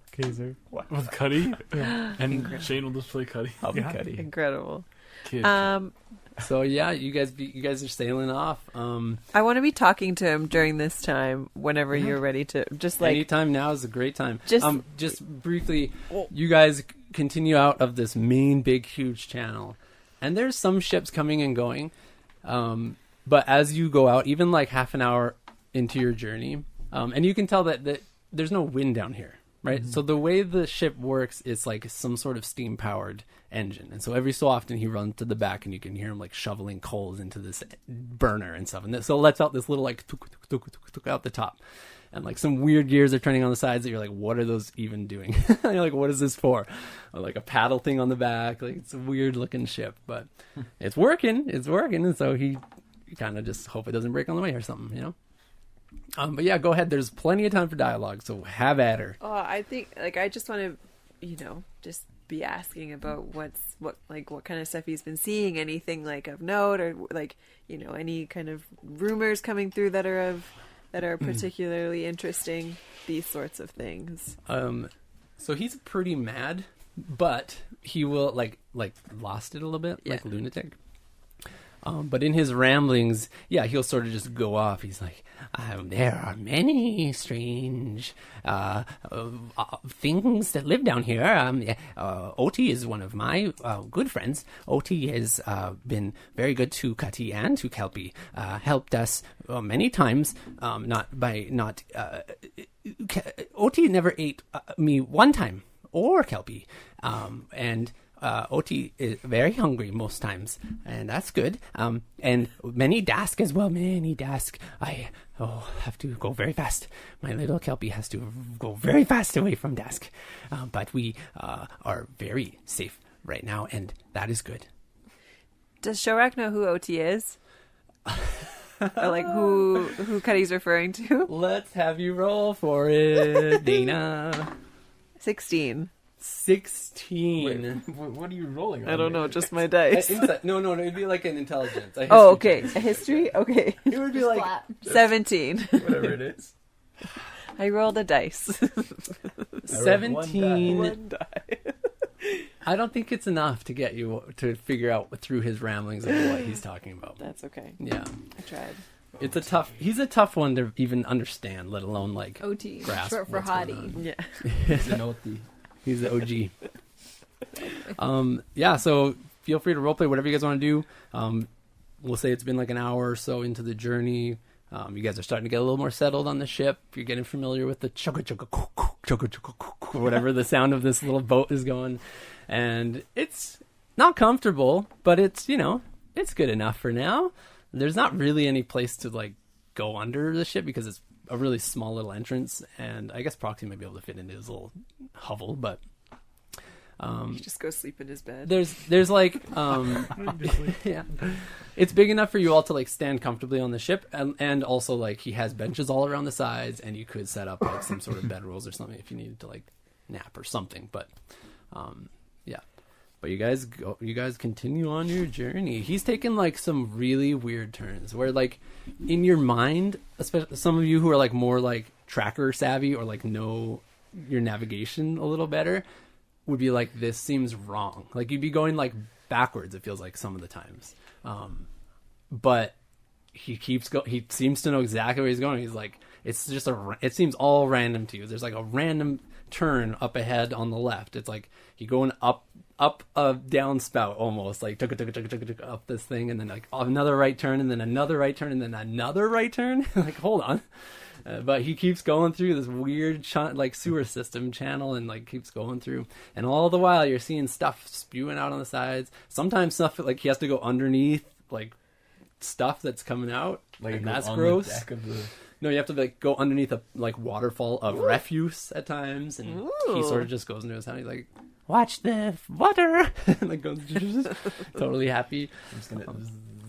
With Cutty. Yeah. And Shane will just play Cutty. I'll be Yeah. Cutty. Incredible. Kid. So yeah, you guys are sailing off. I want to be talking to him during this time whenever you're ready to just like Anytime now is a great time. Just- just briefly, you guys continue out of this main big huge channel, and there's some ships coming and going. But as you go out, even like half an hour into your journey, and you can tell that there's no wind down here, right? So the way the ship works is like some sort of steam powered engine, and so every so often he runs to the back, and you can hear him like shoveling coals into this burner and stuff, and so it lets out this little like tuk, tuk, tuk, tuk, tuk out the top, and like some weird gears are turning on the sides that you're like, what are those even doing? And you're like, what is this for? Or like a paddle thing on the back, like it's a weird looking ship, but it's working, and so you kind of just hope it doesn't break on the way or something, you know. But yeah, go ahead. There's plenty of time for dialogue, so have at her. Oh, I think like I just want to, just be asking about what kind of stuff he's been seeing, anything like of note, or like any kind of rumors coming through that are particularly interesting. These sorts of things. So he's pretty mad, but he will like lost it a little bit, like lunatic. But in his ramblings, yeah, he'll sort of just go off. He's like, there are many strange things that live down here. Oti is one of my good friends. Oti has been very good to Cutty and to Kelpie. Helped us many times. Oti never ate me one time, or Kelpie. And Oti is very hungry most times, and that's good. And many Dask as well. Many Dask. I have to go very fast. My little Kelpie has to go very fast away from Dask. But we are very safe right now, and that is good. Does Shorak know who OT is? Or like who Cuddy's referring to? Let's have you roll for it, Dana. 16. 16. What are you rolling on? I don't know, just my dice. No, it'd be like an intelligence. A Oh, history okay. check. A history? Okay. It would be like Flat. 17. Whatever it is. I rolled a dice. 17. One die. I don't think it's enough to get you to figure out through his ramblings of what he's talking about. That's okay. Yeah. I tried. He's a tough one to even understand, let alone like OT, grasp short for what's going hottie. on. Yeah. He's the OG. Yeah, so feel free to roleplay whatever you guys want to do. We'll say it's been like an hour or so into the journey. You guys are starting to get a little more settled on the ship. You're getting familiar with the chugga chugga chugga chugga whatever the sound of this little boat is going. And it's not comfortable, but it's, it's good enough for now. There's not really any place to like go under the ship because it's a really small little entrance, and I guess Proxy might be able to fit into his little hovel, but He just go sleep in his bed. there's like yeah, it's big enough for you all to like stand comfortably on the ship, and also like he has benches all around the sides, and you could set up like some sort of bedrolls or something if you needed to like nap or something. But yeah. But you guys continue on your journey. He's taken like some really weird turns where like in your mind, especially some of you who are like more like tracker savvy or like know your navigation a little better would be like, this seems wrong. Like you'd be going like backwards, it feels like some of the times. But he seems to know exactly where he's going. He's like, it seems all random to you. There's like a random turn up ahead on the left. It's like you going up a down spout almost, like up this thing, and then like another right turn, and then another right turn, and then another right turn. Like, hold on. But he keeps going through this weird like sewer system channel, and like keeps going through, and all the while you're seeing stuff spewing out on the sides. Sometimes stuff like he has to go underneath like stuff that's coming out, like, and that's gross. No, you have to like go underneath a like waterfall of refuse at times, and he sort of just goes into his house. He's like, "Watch the water," and like goes totally happy.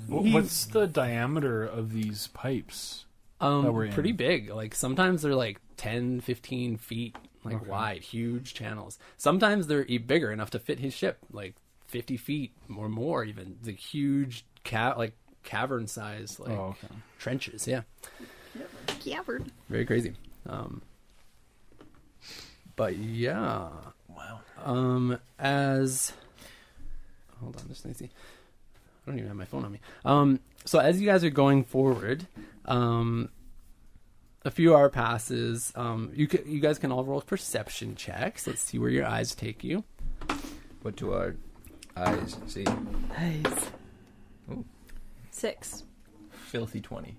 What's the diameter of these pipes? That we're in? Pretty big. Like sometimes they're like 10, 15 feet like wide, huge channels. Sometimes they're bigger enough to fit his ship, like 50 feet or more, even the huge cavern size trenches. Yeah. Cavern. Very crazy. But yeah. Wow. Hold on, just let me see. I don't even have my phone on me. So as you guys are going forward, a few hour passes. You guys can all roll perception checks. Let's see where your eyes take you. What do our eyes see? Nice. Ooh. 6. Filthy 20.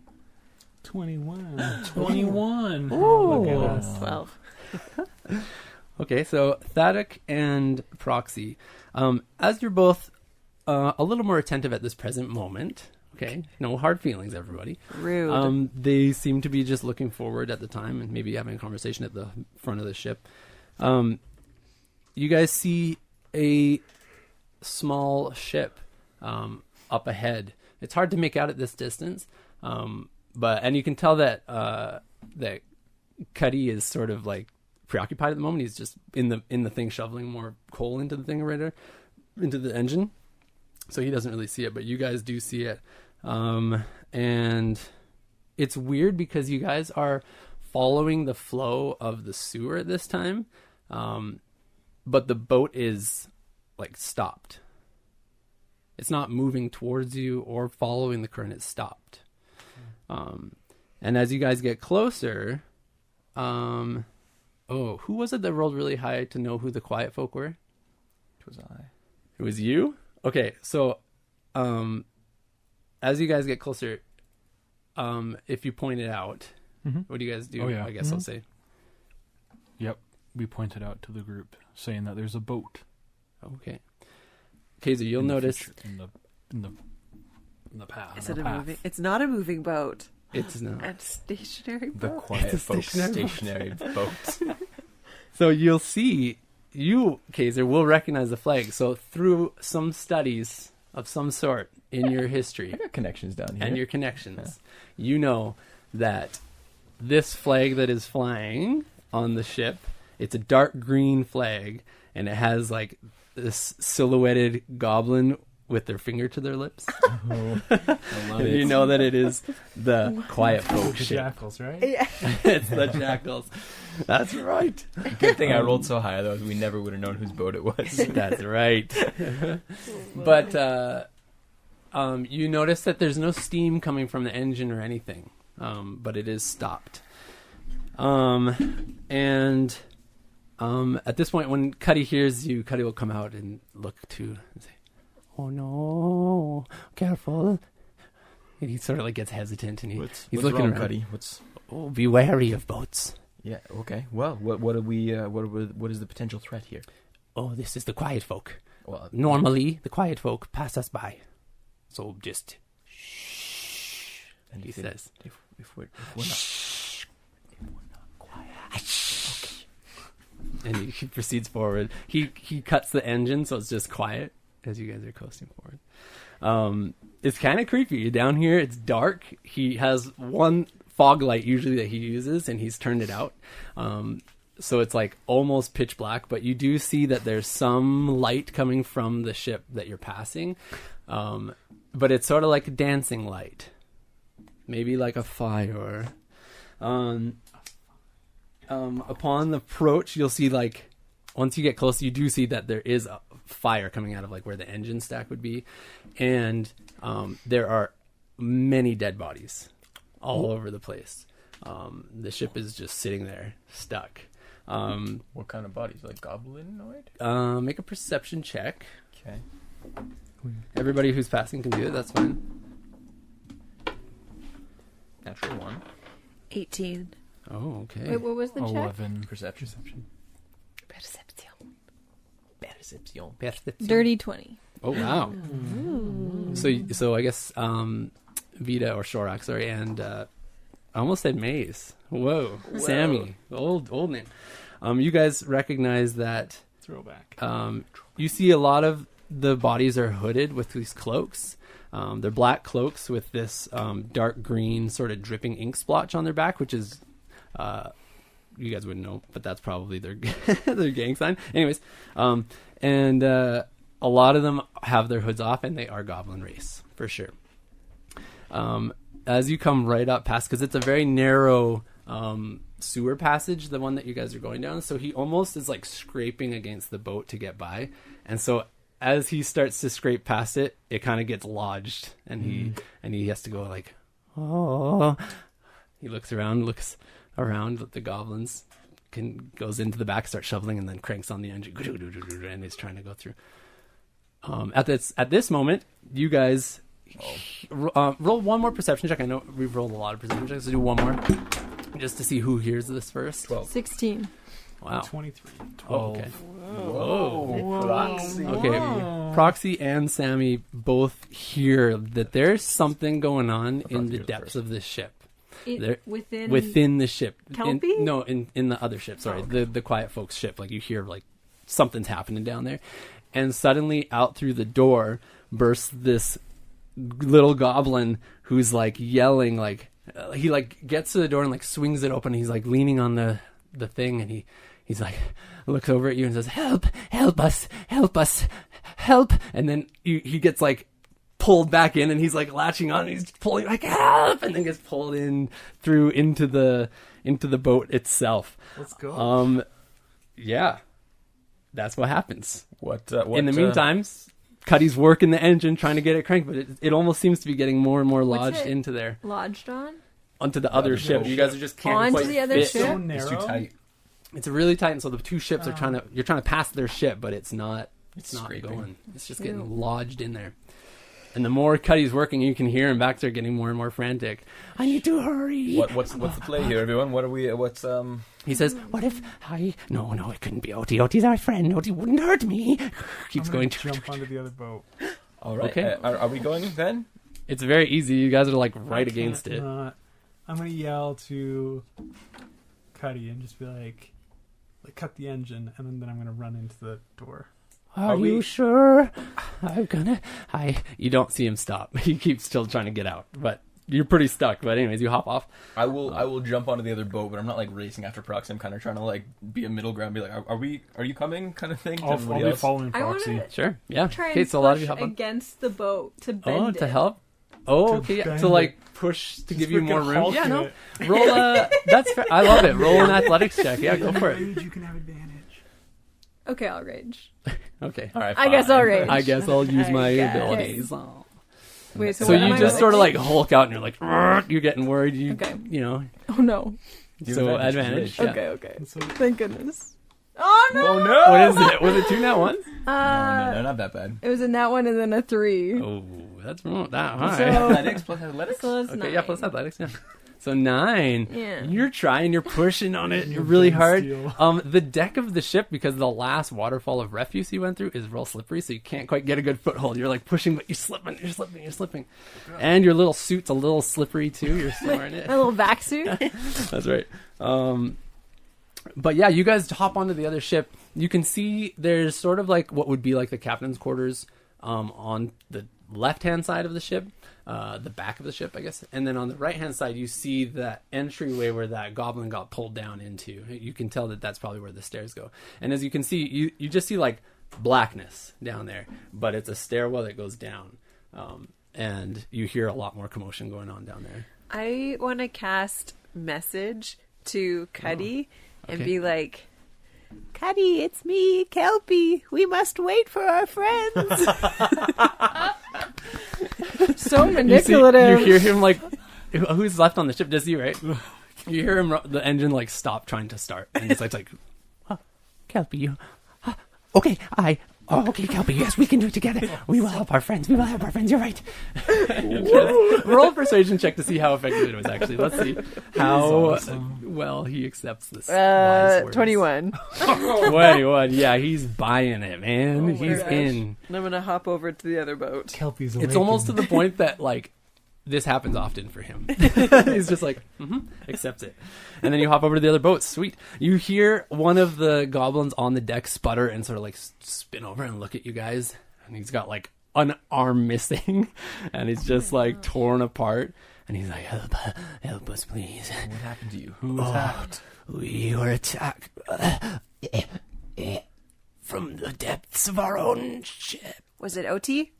21. 21. Ooh. Look at us. 12. Okay, so Thaddeus and Proxy, as you're both a little more attentive at this present moment, okay, no hard feelings, everybody. Rude. They seem to be just looking forward at the time and maybe having a conversation at the front of the ship. You guys see a small ship up ahead. It's hard to make out at this distance, and you can tell that that Cutty is sort of like preoccupied at the moment. He's just in the thing shoveling more coal into the thing right there, into the engine. So he doesn't really see it, but you guys do see it. And it's weird because you guys are following the flow of the sewer at this time. But the boat is like stopped. It's not moving towards you or following the current. It's stopped. And as you guys get closer, who was it that rolled really high to know who the quiet folk were? It was I. It was you? Okay, so as you guys get closer, if you point it out, what do you guys do? Oh, yeah. I guess I'll say. Yep. We pointed out to the group saying that there's a boat. Okay. Okay, so you'll notice in the path. Is it a moving? It's not a moving boat. it's not. A stationary The boat. quiet It's a folks stationary stationary boat. So you'll see, Kaiser, will recognize the flag. So through some studies of some sort in your history I got connections down here. and your connections, you know that this flag that is flying on the ship, it's a dark green flag, and it has like this silhouetted goblin with their finger to their lips. I You know that it is the quiet folk The ship. jackals, right? Yeah. It's the jackals. That's right. Good thing I rolled so high, though, we never would have known whose boat it was. That's right. But you notice that there's no steam coming from the engine or anything, but it is stopped. And at this point, when Cutty hears you, Cutty will come out and look too and say, "Oh no, careful." And he sort of like gets hesitant, and What's he's looking wrong, around. Cutty? Oh, be wary of boats. Yeah. Okay. Well, what are we? What is the potential threat here? Oh, this is the quiet folk. Well, Normally, the quiet folk pass us by, so just shh. and He if it- says, if we're not and he proceeds forward. He cuts the engine, so it's just quiet as you guys are coasting forward. It's kind of creepy. Down here, it's dark. He has one fog light usually that he uses, and he's turned it out. So it's like almost pitch black, but you do see that there's some light coming from the ship that you're passing. But it's sort of like a dancing light. Maybe like a fire. Upon approach, you'll see like once you get close, you do see that there is a fire coming out of like where the engine stack would be, and there are many dead bodies all over the place. The ship is just sitting there stuck. what kind of bodies? Like goblinoid? Make a perception check. Okay. Everybody who's passing can do it. That's fine. Natural 1. 18. Oh, okay. Wait, what was the check? 11. Perception. Perception. Perception. Dirty 20. Oh wow. So I guess Vita or Shorak, sorry, and I almost said Maze. Whoa. Sammy, old name. You guys recognize that Throwback. you see a lot of the bodies are hooded with these cloaks. They're black cloaks with this dark green sort of dripping ink splotch on their back, which is you guys wouldn't know, but that's probably their their gang sign. Anyways, and a lot of them have their hoods off, and they are goblin race for sure. As you come right up past, because it's a very narrow sewer passage, the one that you guys are going down, so he almost is like scraping against the boat to get by, and so as he starts to scrape past it, it kind of gets lodged, and he has to go like, oh. He looks around, the goblins goes into the back, starts shoveling, and then cranks on the engine, and is trying to go through. At this moment, you guys roll one more perception check. I know we've rolled a lot of perception checks. So do one more, just to see who hears this first. 12. 16. Wow. 23. 12. Okay. Whoa. Proxy. Okay. Proxy and Sammy both hear that there's something going on in Proxy the was depths first. of this ship. Within Within the ship. Kelpie? In the other ship. Sorry, the quiet folks ship. Like you hear like something's happening down there, and suddenly out through the door bursts this little goblin who's like yelling, like he like gets to the door and like swings it open. And he's like leaning on the thing, and he's like looks over at you and says, "Help! Help us! Help us! Help!" And then he gets like pulled back in, and he's like latching on, and he's pulling like help, and then gets pulled in through into the boat itself. Let's go. Yeah, that's what happens. What In the meantime, Cutty's working the engine, trying to get it cranked, but it almost seems to be getting more and more What's lodged it? into there, lodged on? onto the other ship. You guys are just can't Onto quite the other fit. ship? So It's narrow. too tight. It's really tight, and so the two ships are you're trying to pass their ship, but it's not It's not scraping. going. It's just Ew. getting lodged in there. And the more Cutty's working, you can hear him back there getting more and more frantic. I need to hurry. What's the play here, everyone? What are we? What's He says, "What if I? No, it couldn't be Oti. Oti's our friend. Oti wouldn't hurt me." Keeps I'm going. gonna jump onto the other boat. All right. Okay. Are we going then? It's very easy. You guys are like I right can't against it. not. I'm gonna yell to Cutty and just be like cut the engine, and then I'm gonna run into the door. Are we- you sure? You don't see him stop. He keeps still trying to get out, but you're pretty stuck. But anyways, you hop off. I will jump onto the other boat, but I'm not like racing after Proxy. I'm kind of trying to like be a middle ground, be like, are you coming, kind of thing. to I'll everybody be else. following I want Proxy. to Sure. Yeah. try Okay. and So a lot of push you hop on. against the boat to bend Oh, it. to help. Oh, okay. Yeah. bend To like it. push to Just give you more freaking room. Hulk Yeah, in no. it. Roll that's fair. I love it. Roll an athletics check. Yeah, go for it. Rage, you can have advantage. Okay, I'll rage. Okay. All right. I guess fine. I'll rage. I guess I'll use my guess. abilities. Wait, So what am you I just sort of like rolling? Hulk out and you're like, "Rrrt," you're getting worried. Okay. You know. Oh no. You So have advantage. Rage. Yeah. Okay, okay. So Thank goodness. Oh no! Oh no! What is it? Was it 2 nat ones? No, not that bad. It was a nat 1 and then a 3. Oh, that's not that high. So- Athletics plus athletics. So that's Okay, 9. yeah, plus athletics, yeah. So 9. Yeah. You're trying, you're pushing on it You're really Ben hard. Steele. The deck of the ship, because the last waterfall of refuse you went through is real slippery, so you can't quite get a good foothold. You're like pushing, but you're slipping. And your little suit's a little slippery too. You're snoring it. My little vac suit. That's right. But yeah, you guys hop onto the other ship. You can see there's sort of like what would be like the captain's quarters on the left-hand side of the ship, the back of the ship, I guess. And then on the right-hand side, you see that entryway where that goblin got pulled down into. You can tell that that's probably where the stairs go. And as you can see, you just see like blackness down there, but it's a stairwell that goes down. And you hear a lot more commotion going on down there. I want to cast message to Cutty and okay. be like, Cutty, it's me, Kelpie. We must wait for our friends. So You manipulative. hear him like, who's left on the ship? Does he, right? You hear him, the engine like stop trying to start, and it's like, Kelpie, you, okay, okay, Kelpie, yes, we can do it together. We will help our friends. You're right. Roll a persuasion check to see how effective it was. Actually, let's see how well he accepts this. wise words. 21. 21. Yeah, he's buying it, man. Oh my He's gosh. in. And I'm going to hop over to the other boat. Kelpie's It's almost to the point that like this happens often for him. He's just like accepts it, and then you hop over to the other boat. Sweet. You hear one of the goblins on the deck sputter and sort of like spin over and look at you guys, and he's got like an arm missing, and he's just like torn apart, and he's like, help us please. What happened to you? Who attacked? We were attacked from the depths of our own ship. Was it OT?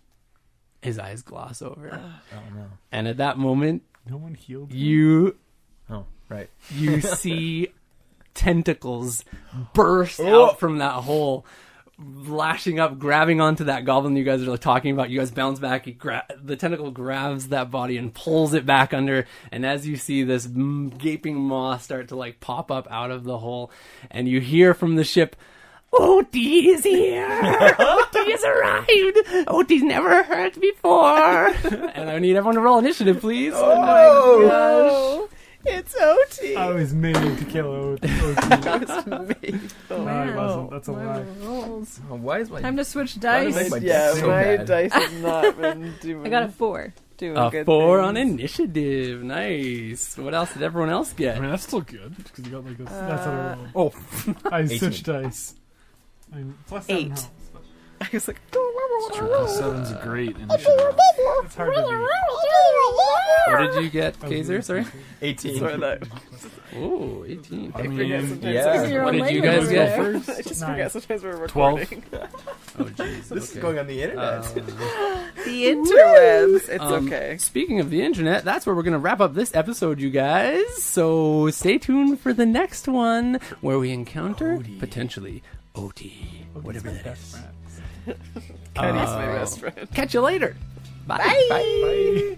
His eyes gloss over. Oh no. And at that moment, No one healed. you Oh right. see tentacles burst out from that hole, lashing up, grabbing onto that goblin you guys are talking about. You guys bounce back. The tentacle grabs that body and pulls it back under. And as you see this gaping maw start to like pop up out of the hole, and you hear from the ship, Oti is here! Oti has arrived! Oti's never hurt before! And I need everyone to roll initiative, please. Oh, it's OT. I was made to kill OT. I was made. No, I wasn't. That's a lie. Rolls. Oh, why is my Time to switch Why did I dice. make my Yeah, dice so my bad? dice have not been doing. I got a 4. doing A good 4 things. on initiative. Nice. What else did everyone else I get? mean, that's still good because you got like a. That's what I rolled. Oh, I 18. switched dice. I'm plus 7 8. health. I was like, It's true. Seven's a great initiative. It's hard to beat. what did you get, I was Kaiser? really Sorry. confused. 18. sorry that. Ooh, 18. I I mean, forget sometimes. yeah. Your What own did you language guys over get? there. I just 9. forget sometimes we're 12. recording. Oh, jeez. This is okay. going on the internet. The interwebs. It's Um, okay. Speaking of the internet, that's where we're going to wrap up this episode, you guys. So stay tuned for the next one where we encounter potentially OT, whatever that is. Cutty's my best friend. Catch you later. Bye. Bye. Bye.